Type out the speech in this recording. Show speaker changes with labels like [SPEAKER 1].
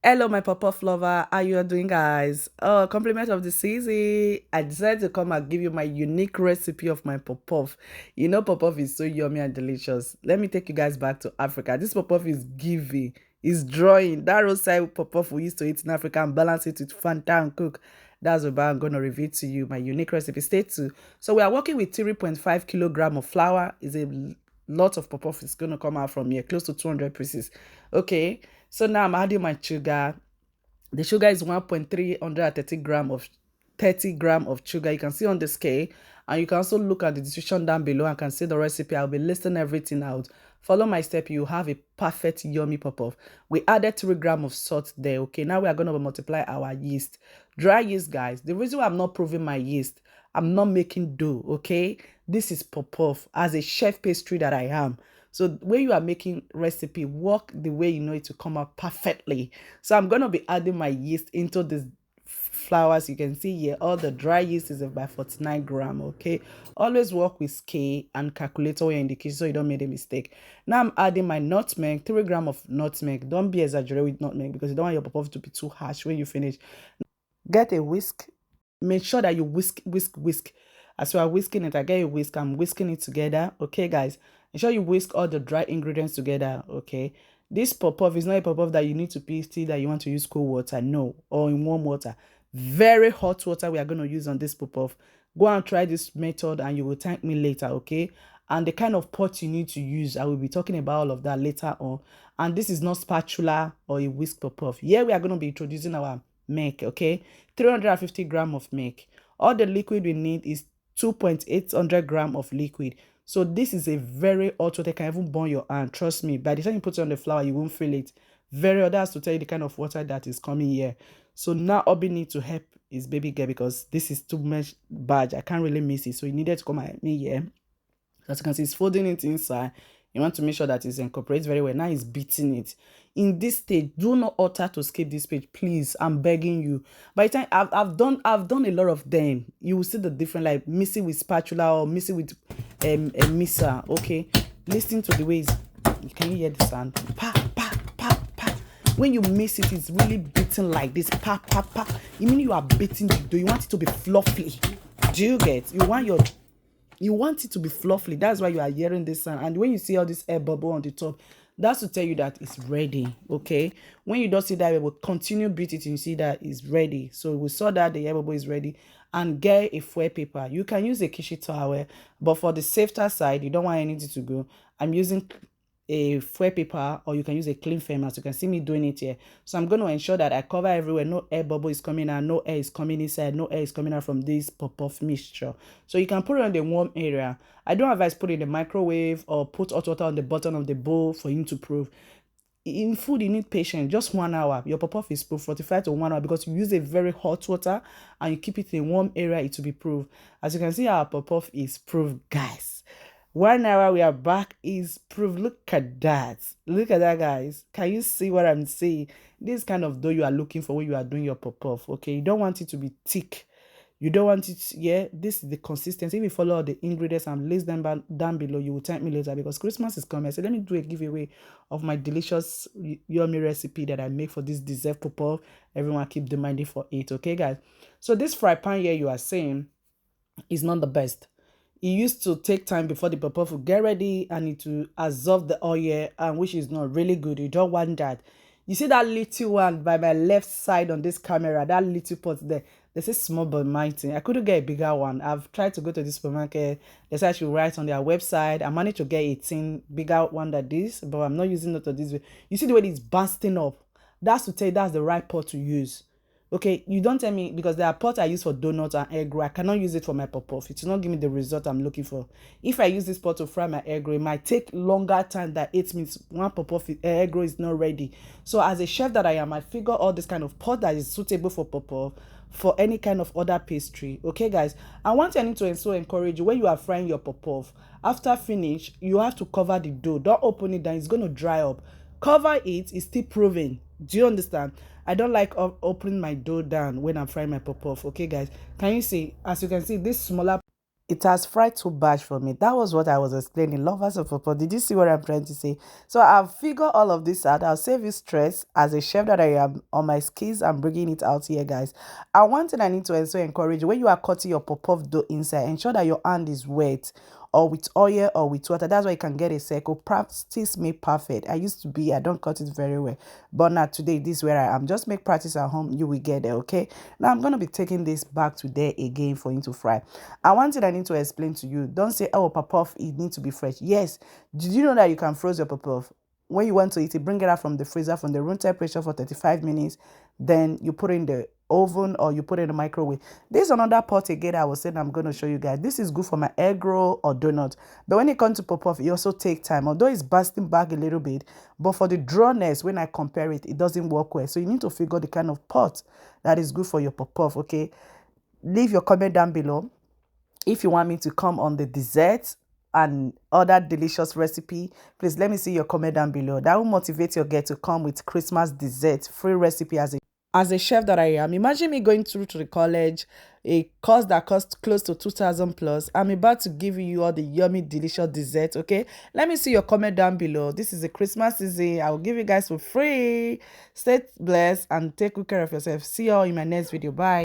[SPEAKER 1] Hello, my pop-off lover. How you doing, guys? Oh, compliment of the season. I decided to come and give you my unique recipe of my pop-off. You know, pop-off is so yummy and delicious. Let me take you guys back to Africa. This pop-off is giving, is drawing. That roadside pop-off we used to eat in Africa and balance it with Fanta and Coke. That's what I'm going to reveal to you, my unique recipe. Stay tuned. So we are working with 3.5 kilogram of flour. Is a lot of pop-off is going to come out from here, close to 200 pieces. Okay. So now I'm adding my sugar. The sugar is 1.330 gram of 30 gram of sugar. You can see on the scale, and you can also look at the description down below and can see the recipe. I'll be listing everything out. Follow my step, you have a perfect yummy pop-off. We added 3 gram of salt there. Okay, now we are going to multiply our yeast. Dry yeast, guys. The reason why I'm not proving my yeast, I'm not making dough. Okay, this is pop-off as a chef pastry that I am. So when you are making recipe, work the way you know it to come out perfectly. So I'm going to be adding my yeast into this flours. You can see here all the dry yeast is about 49 gram. Okay, always work with scale and calculator when you're in the kitchen so you don't make a mistake. Now I'm adding my nutmeg, 3 gram of nutmeg. Don't be exaggerated with nutmeg because you don't want your pop-off to be too harsh when you finish. Get a whisk. Make sure that you whisk. As you are whisking it, I get a whisk. I'm whisking it together. Okay, guys. Make sure you whisk all the dry ingredients together. Okay. This pop-off is not a pop-off that you need to tea that you want to use cold water. No. Or in warm water. Very hot water we are going to use on this pop-off. Go and try this method and you will thank me later. Okay. And the kind of pot you need to use, I will be talking about all of that later on. And this is not spatula or a whisk pop-off. Here we are going to be introducing our milk. Okay, 350 gram of milk. All the liquid we need is 2.800 gram of liquid. So this is a very hot water. Can even burn your hand. Trust me, by the time you put it on the flour you won't feel it. Very hot. That's to tell you the kind of water that is coming here. So now Obi need to help his baby girl because this is too much badge. I can't really miss it, so he needed to come at me here. As you can see, he's folding it inside. You want to make sure that it's incorporated very well. Now he's beating it. In this stage, do not alter to skip this page, please. I'm begging you. By the time I've done a lot of them, you will see the difference, like mixing with spatula or mixing with a mixer. Okay, listen to the ways. Can you hear the sound? Pa pa pa pa. When you mix it, it's really beating like this. Pa pa pa. You mean you are beating the dough? You want it to be fluffy. Do you get? You want it to be fluffy. That's why you are hearing this sound. And when you see all this air bubble on the top, that's to tell you that it's ready. Okay. When you don't see that, we will continue beat it and you see that it's ready. So we saw that the air bubble is ready. And get a foil paper. You can use a kitchen towel, but for the safer side, you don't want anything to go. I'm using a foil paper, or you can use a cling film, as you can see me doing it here. So I'm going to ensure that I cover everywhere. No air bubble is coming out, no air is coming inside, no air is coming out from this pop-off mixture. So you can put it on the warm area. I don't advise put it in the microwave or put hot water on the bottom of the bowl for him to prove. In food, you need patience. Just 1 hour. Your pop-off is proof 45 to 1 hour because you use a very hot water and you keep it in a warm area, it will be proof. As you can see, our pop-off is proof, guys. 1 hour, we are back, is proof. Look at that. Look at that, guys. Can you see what I'm saying? This kind of dough you are looking for when you are doing your pop-off. Okay, you don't want it to be thick. You don't want it, yeah, this is the consistency. If you follow all the ingredients and list them down below, you will thank me later because Christmas is coming. So let me do a giveaway of my delicious yummy recipe that I make for this dessert pop-off. Everyone keep demanding for it. Okay, guys. So this fry pan here you are saying is not the best. It used to take time before the pop-off will get ready and it will absorb the oil, and which is not really good. You don't want that. You see that little one by my left side on this camera, that little pot there. They say small but mighty. I couldn't get a bigger one. I've tried to go to the supermarket. They said I should write on their website. I managed to get 18 bigger one than this, but I'm not using it this way. You see the way it's busting up. That's to tell you that's the right pot to use. Okay, you don't tell me, because there are pots I use for donuts and egg roll. I cannot use it for my pop-off. It will not give me the result I'm looking for. If I use this pot to fry my egg roll, it might take longer time than 8 minutes. One pop-off egg roll is not ready. So as a chef that I am, I figure all this kind of pot that is suitable for pop-off, for any kind of other pastry. Okay, guys, and one thing I need to also encourage you, when you are frying your pop-off, after finish, you have to cover the dough. Don't open it down. It's going to dry up. Cover it. It's still proving. Do you understand? I don't like opening my dough down when I'm frying my pop-off. Okay, guys, can you see? As you can see, this smaller it has fried too much for me. That was what I was explaining. Lovers of pawpaw. Did you see what I'm trying to say? So I've figured all of this out. I'll save you stress. As a chef that I am, on my skills, I'm bringing it out here, guys. And one thing I need to also encourage, when you are cutting your pawpaw dough inside, ensure that your hand is wet, or with oil or with water. That's why you can get a circle. Practice make perfect. I used to be, I don't cut it very well, but now today this is where I am. Just make practice at home, you will get there. Okay, now I'm going to be taking this back to there again for you to fry. And one thing I need to explain to you, don't say, oh, puff, it needs to be fresh. Yes, did you know that you can freeze your puff? When you want to eat it, bring it out from the freezer from the room temperature for 35 minutes. Then you put it in the oven or you put it in the microwave. There's another pot again I was saying I'm going to show you guys. This is good for my egg roll or donut. But when it comes to pop-off, it also take time. Although it's busting back a little bit, but for the drawness, when I compare it, it doesn't work well. So you need to figure the kind of pot that is good for your pop-off, okay? Leave your comment down below if you want me to come on the dessert and other delicious recipe. Please let me see your comment down below. That will motivate your girl to come with Christmas dessert free recipe. As a chef that I am, imagine me going through to the college, a course that costs close to 2,000 plus. I'm about to give you all the yummy delicious dessert. Okay, let me see your comment down below. This is a Christmas season. I will give you guys for free. Stay blessed and take good care of yourself. See you all in my next video. Bye.